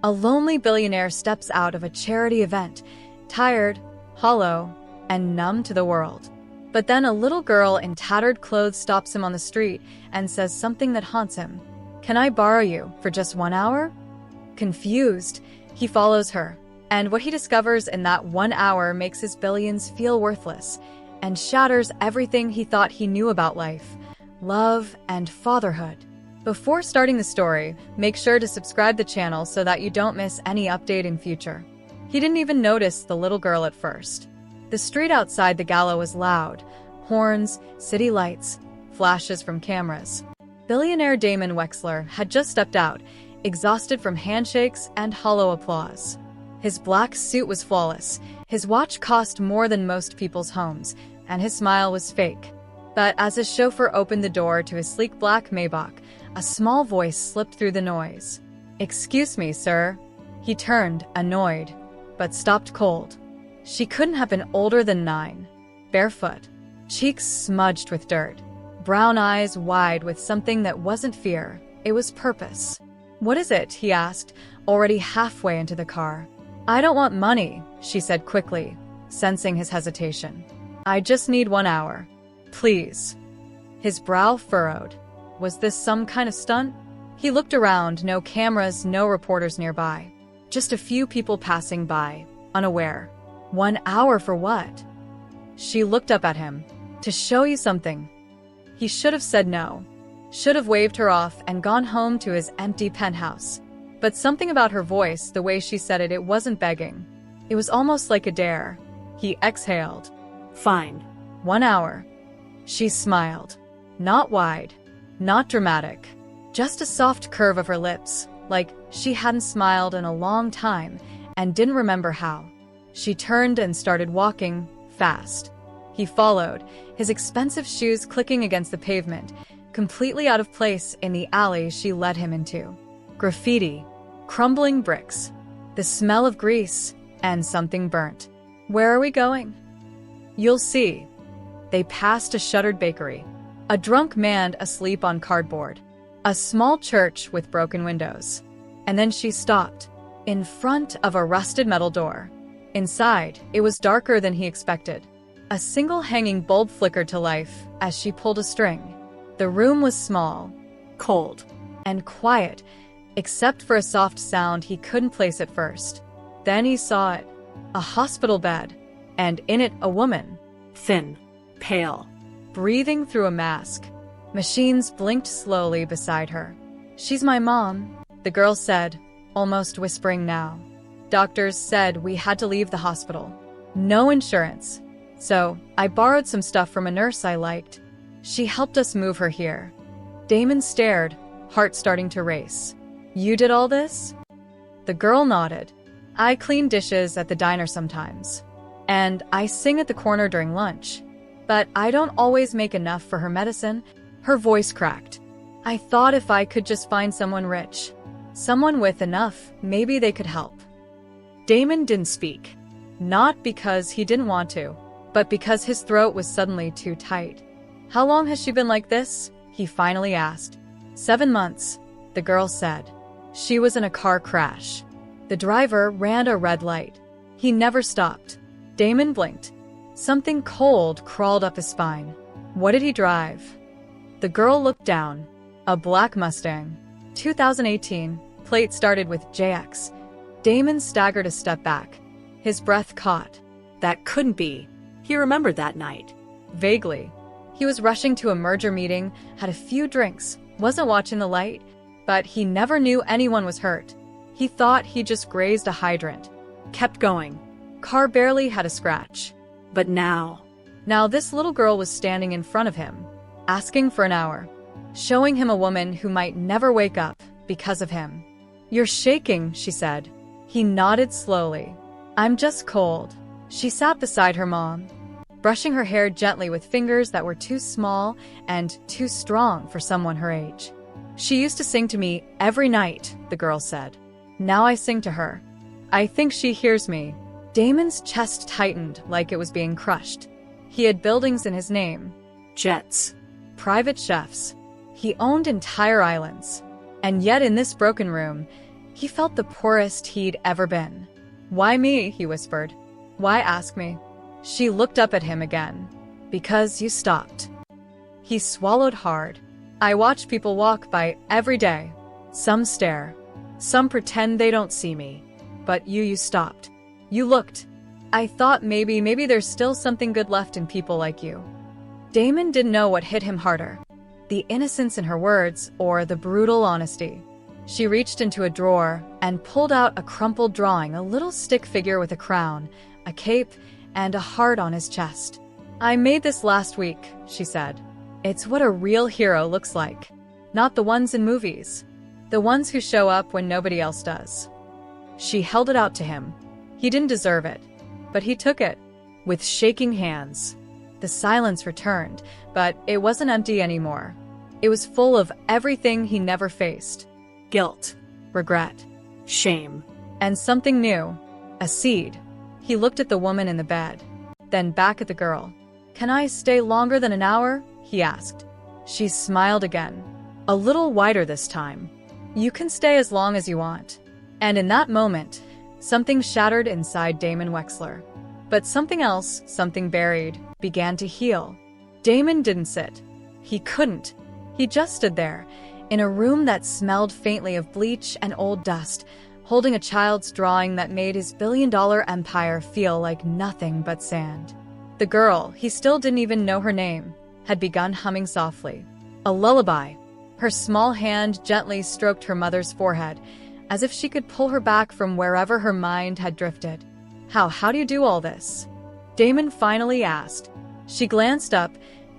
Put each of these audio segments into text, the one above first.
A lonely billionaire steps out of a charity event, tired, hollow, and numb to the world. But then a little girl in tattered clothes stops him on the street and says something that haunts him. "Can I borrow you for just 1 hour?" Confused, he follows her, and what he discovers in that 1 hour makes his billions feel worthless and shatters everything he thought he knew about life, love, and fatherhood. Before starting the story, make sure to subscribe the channel so that you don't miss any update in future. He didn't even notice the little girl at first. The street outside the gala was loud. Horns, city lights, flashes from cameras. Billionaire Damon Wexler had just stepped out, exhausted from handshakes and hollow applause. His black suit was flawless, his watch cost more than most people's homes, and his smile was fake. But as his chauffeur opened the door to his sleek black Maybach, a small voice slipped through the noise. "Excuse me, sir." He turned, annoyed, but stopped cold. She couldn't have been older than 9. Barefoot, cheeks smudged with dirt, brown eyes wide with something that wasn't fear, it was purpose. "What is it?" he asked, already halfway into the car. "I don't want money," she said quickly, sensing his hesitation. "I just need 1 hour. Please." His brow furrowed. Was this some kind of stunt? He looked around, no cameras, no reporters nearby. Just a few people passing by, unaware. 1 hour for what? She looked up at him. "To show you something." He should have said no. Should have waved her off and gone home to his empty penthouse. But something about her voice, the way she said it, it wasn't begging. It was almost like a dare. He exhaled. "Fine. 1 hour. She smiled. Not wide. Not dramatic. Just a soft curve of her lips, like she hadn't smiled in a long time and didn't remember how. She turned and started walking, fast. He followed, his expensive shoes clicking against the pavement, completely out of place in the alley she led him into. Graffiti, crumbling bricks, the smell of grease, and something burnt. "Where are we going?" "You'll see." They passed a shuttered bakery, a drunk man asleep on cardboard, a small church with broken windows. And then she stopped, in front of a rusted metal door. Inside, it was darker than he expected. A single hanging bulb flickered to life as she pulled a string. The room was small, cold, and quiet, except for a soft sound he couldn't place at first. Then he saw it, a hospital bed, and in it a woman. Thin, pale, breathing through a mask. Machines blinked slowly beside her. "She's my mom," the girl said, almost whispering now. "Doctors said we had to leave the hospital. No insurance. So I borrowed some stuff from a nurse I liked. She helped us move her here." Damon stared, heart starting to race. "You did all this?" The girl nodded. "I clean dishes at the diner sometimes. And I sing at the corner during lunch. But I don't always make enough for her medicine." Her voice cracked. "I thought if I could just find someone rich, someone with enough, maybe they could help." Damon didn't speak. Not because he didn't want to, but because his throat was suddenly too tight. "How long has she been like this?" he finally asked. 7 months, the girl said. She was in a car crash. The driver ran a red light. He never stopped. Damon blinked. Something cold crawled up his spine. What did he drive? The girl looked down. A black Mustang. 2018. Plate started with JX. Damon staggered a step back. His breath caught. That couldn't be. He remembered that night. Vaguely. He was rushing to a merger meeting, had a few drinks, wasn't watching the light, but he never knew anyone was hurt. He thought he just grazed a hydrant. Kept going. Car barely had a scratch. But now this little girl was standing in front of him, asking for an hour, showing him a woman who might never wake up because of him. "You're shaking," she said. He nodded slowly. "I'm just cold." She sat beside her mom, brushing her hair gently with fingers that were too small and too strong for someone her age. "She used to sing to me every night," the girl said. "Now I sing to her. I think she hears me." Damon's chest tightened like it was being crushed. He had buildings in his name. Jets. Private chefs. He owned entire islands. And yet in this broken room, He felt the poorest he'd ever been. "Why me?" he whispered. "Why ask me?" She looked up at him again. "Because you stopped." He swallowed hard. "I watch people walk by every day. Some stare. Some pretend they don't see me. But you stopped. You looked. I thought maybe there's still something good left in people like you." Damon didn't know what hit him harder, the innocence in her words or the brutal honesty. She reached into a drawer and pulled out a crumpled drawing, a little stick figure with a crown, a cape, and a heart on his chest. "I made this last week," she said. "It's what a real hero looks like. Not the ones in movies. The ones who show up when nobody else does." She held it out to him. He didn't deserve it, but he took it, with shaking hands. The silence returned, but it wasn't empty anymore. It was full of everything he never faced. Guilt, regret, Shame. and something new, a seed. He looked at the woman in the bed, then back at the girl. "Can I stay longer than an hour?" he asked. She smiled again, a little wider this time. "You can stay as long as you want." And in that moment, something shattered inside Damon Wexler. But something else, something buried, began to heal. Damon didn't sit. He couldn't. He just stood there, in a room that smelled faintly of bleach and old dust, holding a child's drawing that made his billion-dollar empire feel like nothing but sand. The girl, he still didn't even know her name, had begun humming softly. A lullaby. Her small hand gently stroked her mother's forehead, as if she could pull her back from wherever her mind had drifted. How do you do all this?" Damon finally asked. She glanced up,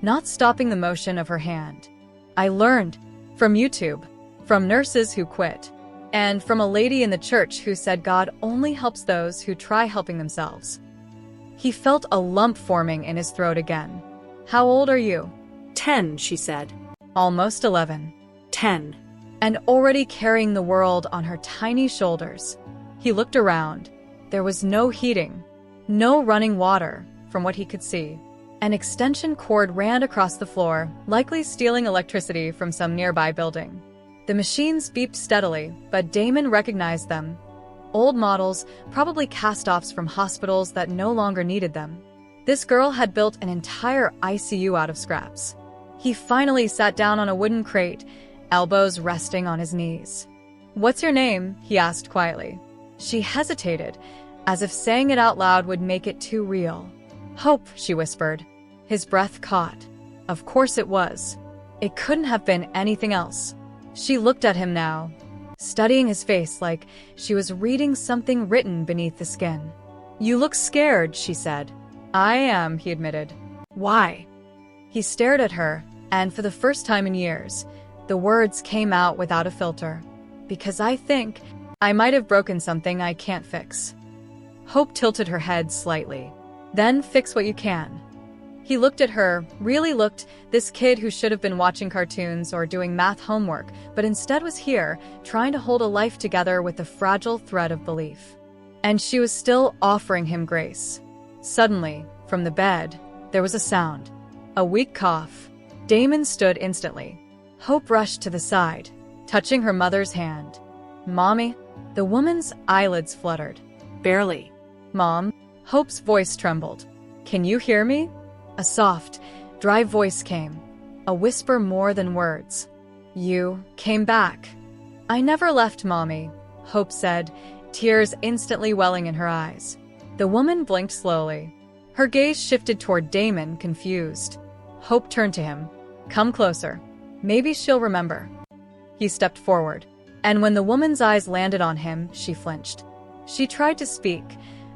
not stopping the motion of her hand. "I learned. From YouTube. From nurses who quit. And from a lady in the church who said God only helps those who try helping themselves." He felt a lump forming in his throat again. "How old are you?" 10, she said. "Almost 11. 10. And already carrying the world on her tiny shoulders." He looked around. There was no heating, no running water, from what he could see. An extension cord ran across the floor, likely stealing electricity from some nearby building. The machines beeped steadily, but Damon recognized them. Old models, probably cast-offs from hospitals that no longer needed them. This girl had built an entire ICU out of scraps. He finally sat down on a wooden crate, elbows resting on his knees. "What's your name?" he asked quietly. She hesitated, as if saying it out loud would make it too real. "Hope," she whispered. His breath caught. Of course it was. It couldn't have been anything else. She looked at him now, studying his face like she was reading something written beneath the skin. "You look scared," she said. "I am," he admitted. "Why?" He stared at her, and for the first time in years, the words came out without a filter. "Because I think I might have broken something I can't fix." Hope tilted her head slightly. "Then fix what you can." He looked at her, really looked, this kid who should have been watching cartoons or doing math homework, but instead was here, trying to hold a life together with a fragile thread of belief. And she was still offering him grace. Suddenly, from the bed, there was a sound. A weak cough. Damon stood instantly. Hope rushed to the side, touching her mother's hand. "Mommy?" The woman's eyelids fluttered. Barely. "Mom?" Hope's voice trembled. "Can you hear me?" A soft, dry voice came, a whisper more than words. "You came back." "I never left, Mommy," Hope said, tears instantly welling in her eyes. The woman blinked slowly. Her gaze shifted toward Damon, confused. Hope turned to him. "Come closer. Maybe she'll remember." He stepped forward, and when the woman's eyes landed on him, she flinched. She tried to speak,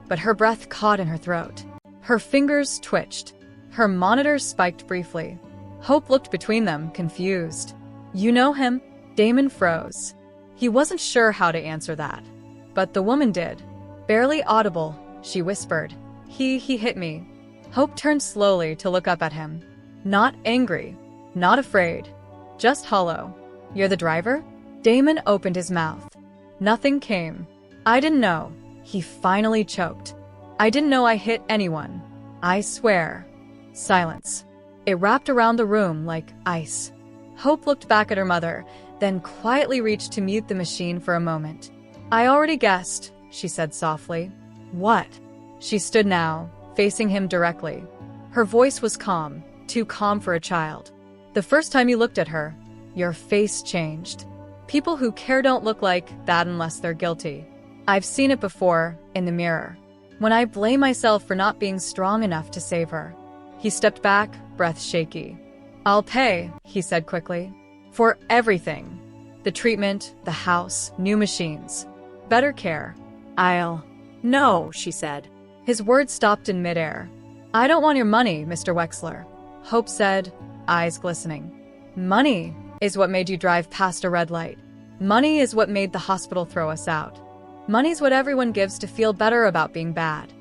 but her breath caught in her throat. Her fingers twitched. Her monitor spiked briefly. Hope looked between them, confused. "You know him?" Damon froze. He wasn't sure how to answer that. But the woman did. Barely audible, she whispered. He hit me." Hope turned slowly to look up at him. Not angry, not afraid, just hollow. "You're the driver?" Damon opened his mouth. Nothing came. "I didn't know." He finally choked. "I didn't know I hit anyone. I swear." Silence. It wrapped around the room like ice. Hope looked back at her mother, then quietly reached to mute the machine for a moment. I already guessed, she said softly. What? She stood now, facing him directly. Her voice was calm, too calm for a child. The first time you looked at her, your face changed. People who care don't look like that unless they're guilty. I've seen it before, in the mirror. When I blame myself for not being strong enough to save her. He stepped back, breath shaky. I'll pay, he said quickly. For everything. The treatment, the house, new machines. Better care. No, she said. His words stopped in midair. I don't want your money, Mr. Wexler. Hope said, eyes glistening. Money is what made you drive past a red light. Money is what made the hospital throw us out. Money's what everyone gives to feel better about being bad.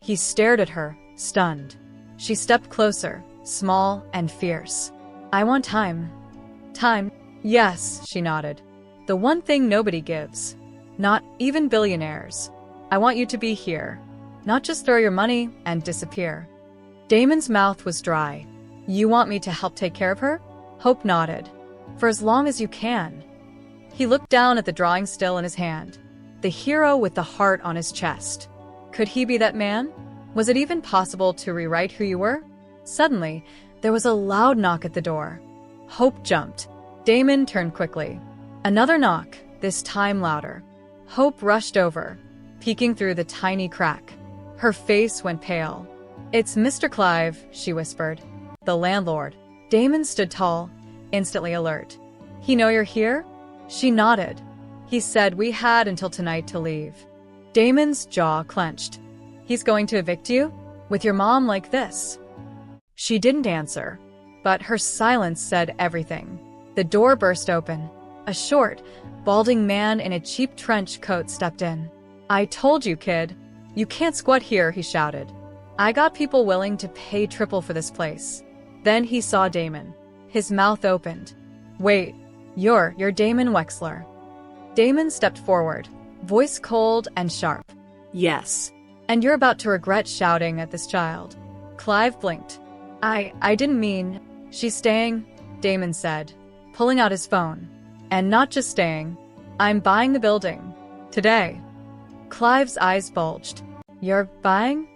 He stared at her, stunned. She stepped closer, small and fierce. I want time. Time? Yes, she nodded. The one thing nobody gives. Not even billionaires. I want you to be here. Not just throw your money and disappear. Damon's mouth was dry. You want me to help take care of her? Hope nodded. For as long as you can. He looked down at the drawing still in his hand. The hero with the heart on his chest. Could he be that man? Was it even possible to rewrite who you were? Suddenly, there was a loud knock at the door. Hope jumped. Damon turned quickly. Another knock, this time louder. Hope rushed over, peeking through the tiny crack. Her face went pale. It's Mr. Clive, she whispered. The landlord. Damon stood tall, instantly alert. He know you're here? She nodded. He said we had until tonight to leave. Damon's jaw clenched. He's going to evict you? With your mom like this? She didn't answer, but her silence said everything. The door burst open. A short, balding man in a cheap trench coat stepped in. I told you, kid. You can't squat here, he shouted. I got people willing to pay triple for this place. Then he saw Damon. His mouth opened. Wait, you're Damon Wexler. Damon stepped forward, voice cold and sharp. Yes. And you're about to regret shouting at this child. Clive blinked. I didn't mean. She's staying, Damon said, pulling out his phone. And not just staying. I'm buying the building. Today. Clive's eyes bulged. You're buying?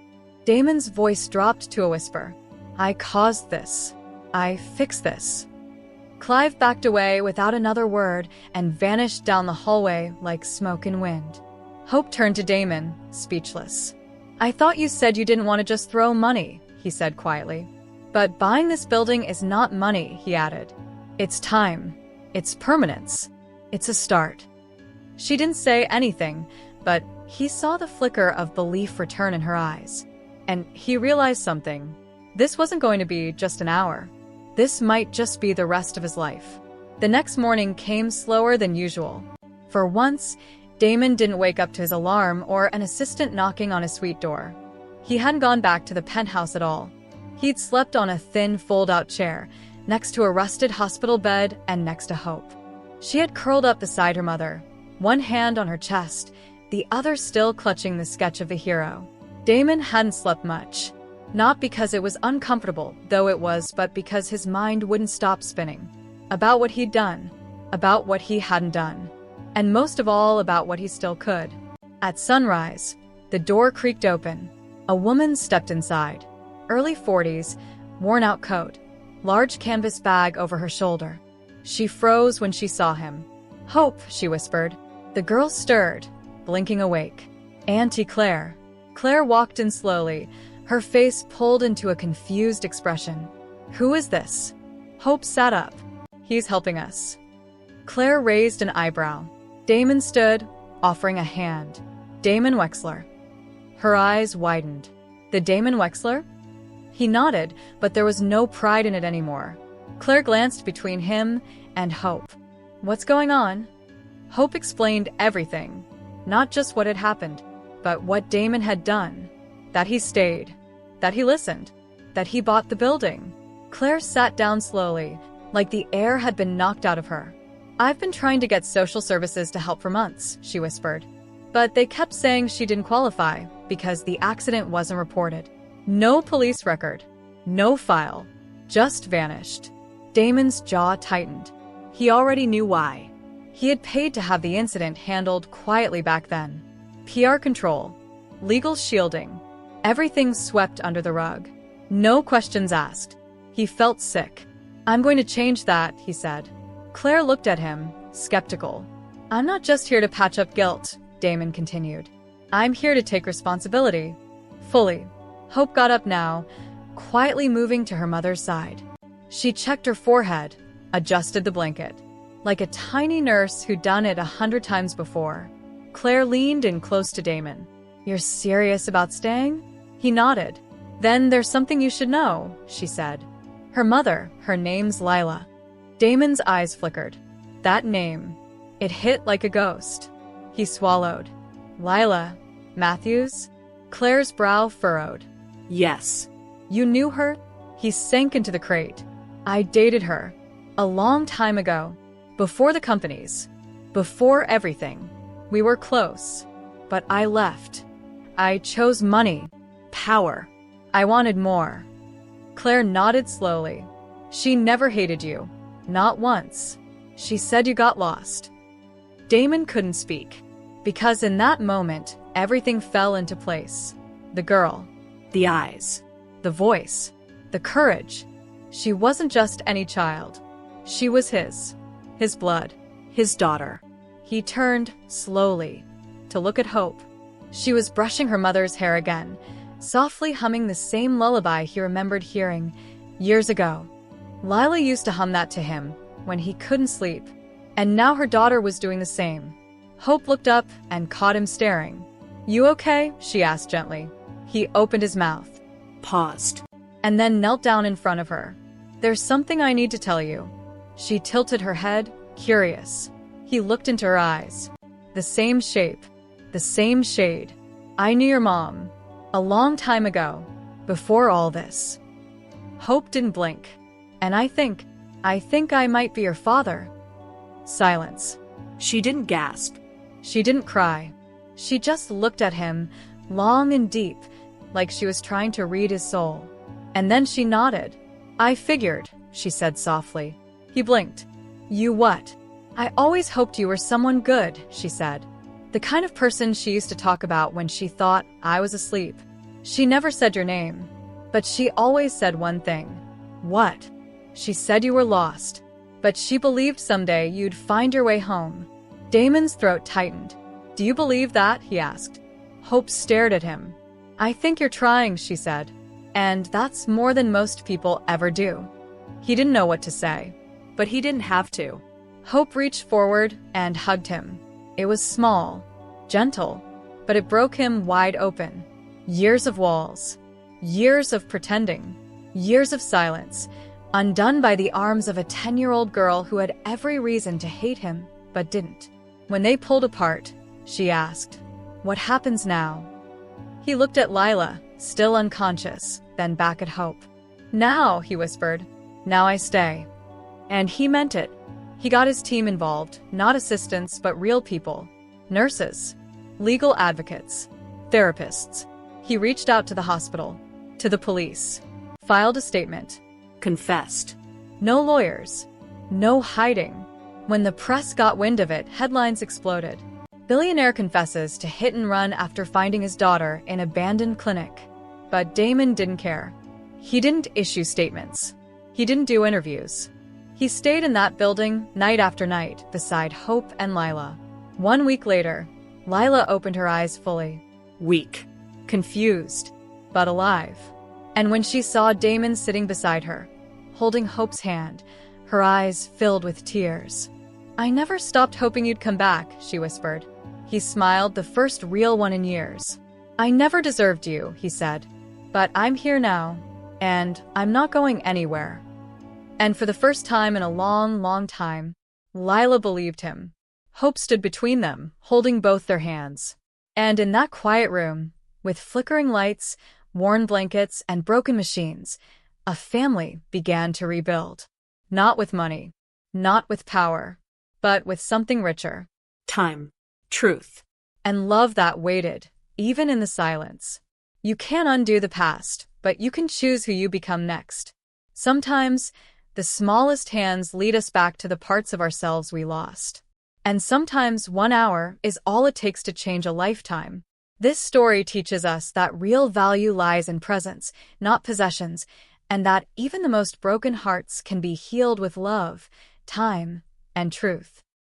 Damon's voice dropped to a whisper. I caused this. I fixed this. Clive backed away without another word and vanished down the hallway like smoke and wind. Hope turned to Damon, speechless. I thought you said you didn't want to just throw money, he said quietly. But buying this building is not money, he added. It's time. It's permanence. It's a start. She didn't say anything, but he saw the flicker of belief return in her eyes. And he realized something. This wasn't going to be just an hour. This might just be the rest of his life. The next morning came slower than usual. For once, Damon didn't wake up to his alarm or an assistant knocking on his suite door. He hadn't gone back to the penthouse at all. He'd slept on a thin fold-out chair, next to a rusted hospital bed and next to Hope. She had curled up beside her mother, one hand on her chest, the other still clutching the sketch of the hero. Damon hadn't slept much. Not because it was uncomfortable, though it was, but because his mind wouldn't stop spinning. About what he'd done, about what he hadn't done, and most of all about what he still could. At sunrise, the door creaked open. A woman stepped inside. Early 40s, worn-out coat, large canvas bag over her shoulder. She froze when she saw him. Hope, she whispered. The girl stirred, blinking awake. Auntie Claire. Claire walked in slowly, her face pulled into a confused expression. Who is this? Hope sat up. He's helping us. Claire raised an eyebrow. Damon stood, offering a hand. Damon Wexler. Her eyes widened. The Damon Wexler? He nodded, but there was no pride in it anymore. Claire glanced between him and Hope. What's going on? Hope explained everything. Not just what had happened, but what Damon had done. That he stayed. That he listened. That he bought the building. Claire sat down slowly, like the air had been knocked out of her. I've been trying to get social services to help for months, she whispered. But they kept saying she didn't qualify because the accident wasn't reported. No police record. No file. Just vanished. Damon's jaw tightened. He already knew why. He had paid to have the incident handled quietly back then. PR control, legal shielding, everything swept under the rug. No questions asked. He felt sick. "I'm going to change that," he said. Claire looked at him, skeptical. "I'm not just here to patch up guilt," Damon continued. "I'm here to take responsibility. Fully." Hope got up now, quietly moving to her mother's side. She checked her forehead, adjusted the blanket, like a tiny nurse who'd done it 100 times before. Claire leaned in close to Damon. "You're serious about staying?" He nodded. "Then there's something you should know," she said. "Her mother, her name's Lila." Damon's eyes flickered. That name, it hit like a ghost. He swallowed. "Lila Matthews?" Claire's brow furrowed. Yes. "You knew her?" He sank into the crate. "I dated her. A long time ago. Before the companies. Before everything. We were close. But I left. I chose money. Power. I wanted more." Claire nodded slowly. "She never hated you. Not once. She said you got lost." Damon couldn't speak. Because in that moment, everything fell into place. The girl. The eyes. The voice. The courage. She wasn't just any child. She was his. His blood. His daughter. He turned, slowly, to look at Hope. She was brushing her mother's hair again, softly humming the same lullaby he remembered hearing years ago. Lila used to hum that to him when he couldn't sleep, and now her daughter was doing the same. Hope looked up and caught him staring. "You okay?" she asked gently. He opened his mouth, paused, and then knelt down in front of her. "There's something I need to tell you." She tilted her head, curious. He looked into her eyes. "The same shape, the same shade. I knew your mom. A long time ago. Before all this." Hope didn't blink. "And I think I might be your father." Silence. She didn't gasp. She didn't cry. She just looked at him, long and deep, like she was trying to read his soul. And then she nodded. "I figured," she said softly. He blinked. "You what?" "I always hoped you were someone good," she said. "The kind of person she used to talk about when she thought I was asleep. She never said your name. But she always said one thing." "What?" "She said you were lost. But she believed someday you'd find your way home." Damon's throat tightened. "Do you believe that?" he asked. Hope stared at him. "I think you're trying," she said. "And that's more than most people ever do." He didn't know what to say. But he didn't have to. Hope reached forward and hugged him. It was small, gentle, but it broke him wide open. Years of walls. Years of pretending. Years of silence. Undone by the arms of a 10-year-old girl who had every reason to hate him, but didn't. When they pulled apart, she asked, "What happens now?" He looked at Lila, still unconscious, then back at Hope. "Now," he whispered, "now I stay." And he meant it. He got his team involved, not assistants, but real people. Nurses, legal advocates, therapists. He reached out to the hospital, to the police, filed a statement. Confessed. No lawyers. No hiding. When the press got wind of it, headlines exploded. Billionaire confesses to hit and run after finding his daughter in abandoned clinic. But Damon didn't care. He didn't issue statements. He didn't do interviews. He stayed in that building night after night beside Hope and Lila. 1 week later, Lila opened her eyes fully. Weak. Confused, but alive. And when she saw Damon sitting beside her, holding Hope's hand, her eyes filled with tears. "I never stopped hoping you'd come back," she whispered. He smiled, the first real one in years. "I never deserved you," he said. "But I'm here now, and I'm not going anywhere." And for the first time in a long, long time, Lila believed him. Hope stood between them, holding both their hands. And in that quiet room, with flickering lights, worn blankets, and broken machines, a family began to rebuild. Not with money, not with power, but with something richer. Time. Truth. And love that waited, even in the silence. You can't undo the past, but you can choose who you become next. Sometimes, the smallest hands lead us back to the parts of ourselves we lost. And sometimes 1 hour is all it takes to change a lifetime. This story teaches us that real value lies in presence, not possessions, and that even the most broken hearts can be healed with love, time, and truth.